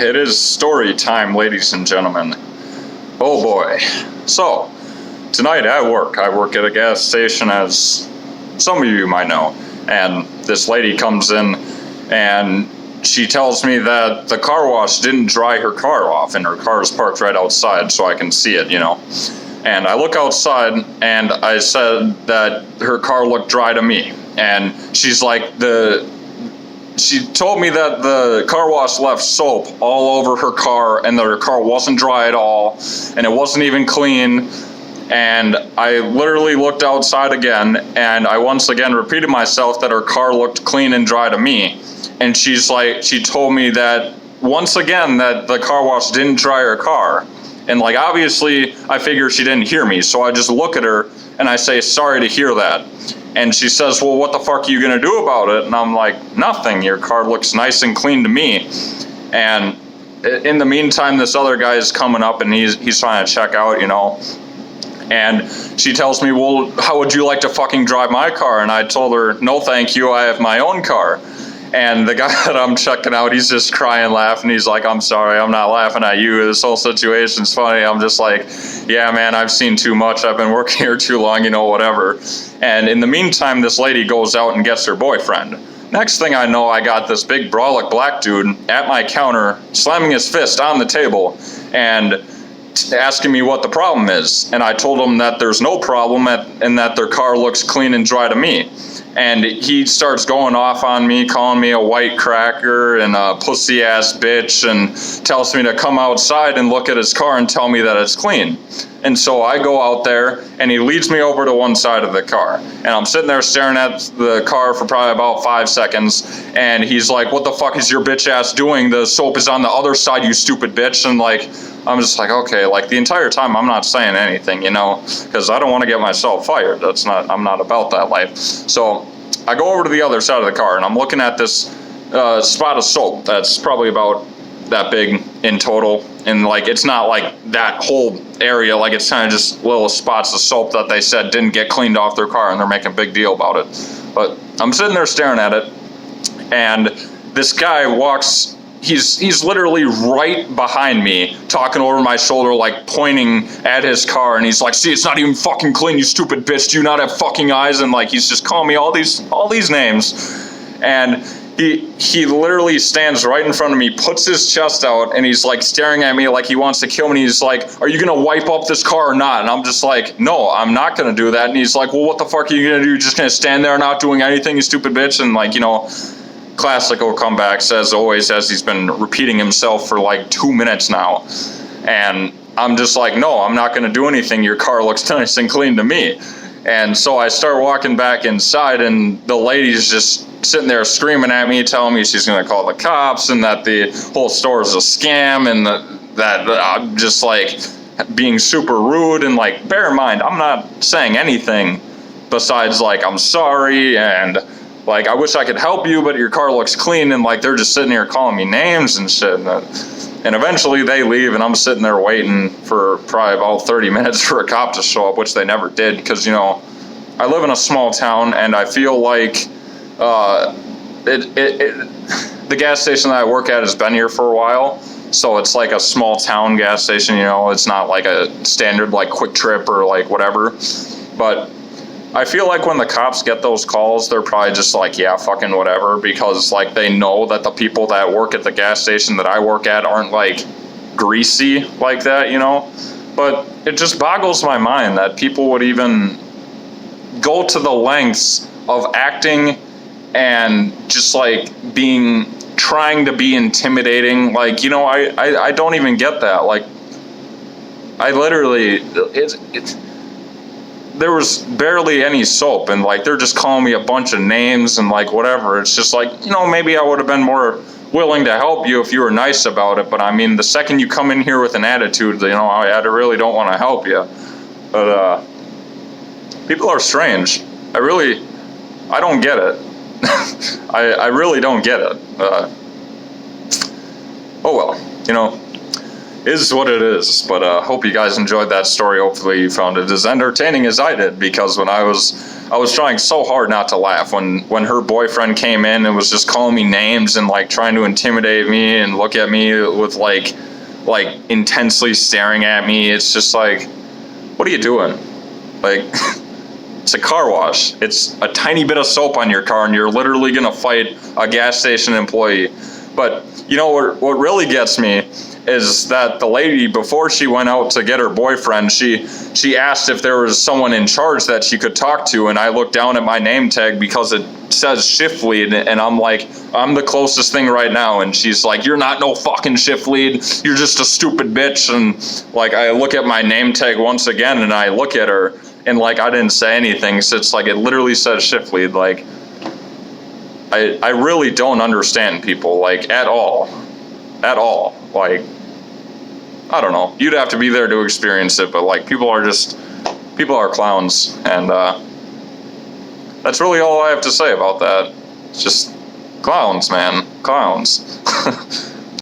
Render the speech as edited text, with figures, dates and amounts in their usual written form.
it is story time, ladies and gentlemen. Oh boy. So, tonight at work, I work at a gas station, as some of you might know, and this lady comes in and she tells me that the car wash didn't dry her car off, and her car is parked right outside so I can see it, And I look outside and I said that her car looked dry to me, and she's like, she told me that the car wash left soap all over her car and that her car wasn't dry at all and it wasn't even clean. And I literally looked outside again and I once again repeated myself that her car looked clean and dry to me. And she told me that once again that the car wash didn't dry her car. And obviously I figure she didn't hear me, so I just look at her and I say, sorry to hear that. And she says, well, what the fuck are you going to do about it? And I'm like, nothing. Your car looks nice and clean to me. And in the meantime, this other guy is coming up and he's trying to check out, And she tells me, well, how would you like to fucking drive my car? And I told her, no, thank you. I have my own car. And the guy that I'm checking out, he's just crying, laughing. He's like, I'm sorry, I'm not laughing at you. This whole situation's funny. I'm just like, yeah, man, I've seen too much. I've been working here too long, whatever. And in the meantime, this lady goes out and gets her boyfriend. Next thing I know, I got this big brolic black dude at my counter, slamming his fist on the table and asking me what the problem is. And I told him that there's no problem and that their car looks clean and dry to me. And he starts going off on me, calling me a white cracker and a pussy ass bitch, and tells me to come outside and look at his car and tell me that it's clean. And so I go out there and he leads me over to one side of the car. And I'm sitting there staring at the car for probably about 5 seconds. And he's like, what the fuck is your bitch ass doing? The soap is on the other side, you stupid bitch. And I'm just like, okay, the entire time I'm not saying anything, because I don't want to get myself fired. I'm not about that life. So I go over to the other side of the car and I'm looking at this spot of soap that's probably about that big in total. And it's not that whole area, it's kind of just little spots of soap that they said didn't get cleaned off their car, and they're making a big deal about it. But I'm sitting there staring at it, and this guy walks. He's literally right behind me, talking over my shoulder, pointing at his car, and he's like, see, it's not even fucking clean, you stupid bitch, do you not have fucking eyes? And he's just calling me all these names. And he literally stands right in front of me, puts his chest out, and he's staring at me like he wants to kill me. And he's like, are you gonna wipe up this car or not? And I'm just like, no, I'm not gonna do that. And he's like, well, what the fuck are you gonna do? You're just gonna stand there not doing anything, you stupid bitch? And classical comebacks as always, as he's been repeating himself for 2 minutes now. And I'm just like, no, I'm not going to do anything. Your car looks nice and clean to me. And so I start walking back inside, and the lady's just sitting there screaming at me, telling me she's going to call the cops and that the whole store is a scam, and that I'm just being super rude. And bear in mind, I'm not saying anything besides I'm sorry and I wish I could help you, but your car looks clean. And they're just sitting here calling me names and shit. And eventually they leave, and I'm sitting there waiting for probably about 30 minutes for a cop to show up, which they never did. Because, I live in a small town, and I feel the gas station that I work at has been here for a while. So it's a small town gas station, it's not a standard Quick Trip or whatever. But I feel when the cops get those calls, they're probably just yeah, fucking whatever, because they know that the people that work at the gas station that I work at aren't greasy like that, But it just boggles my mind that people would even go to the lengths of acting and just trying to be intimidating. I don't even get that. I literally, there was barely any soap, and they're just calling me a bunch of names and whatever. It's just maybe I would have been more willing to help you if you were nice about it. But I mean, the second you come in here with an attitude, I really don't want to help you. But people are strange. I don't get it. I really don't get it. Oh well, is what it is. But hope you guys enjoyed that story. Hopefully you found it as entertaining as I did, because when I was I was trying so hard not to laugh when her boyfriend came in and was just calling me names and like trying to intimidate me and look at me with like intensely staring at me. It's just like, what are you doing? Like, it's a car wash. It's a tiny bit of soap on your car and you're literally gonna fight a gas station employee. But you know what really gets me is that the lady, before she went out to get her boyfriend, she asked if there was someone in charge that she could talk to, and I looked down at my name tag because it says shift lead, and I'm like, I'm the closest thing right now, and she's like, you're not no fucking shift lead, you're just a stupid bitch. And like, I look at my name tag once again, and I look at her, and like, I didn't say anything, so it's like, it literally says shift lead. Like, I really don't understand people, like, at all. Like, I don't know. You'd have to be there to experience it, but like, people are clowns, and that's really all I have to say about that. It's just clowns, man. Clowns.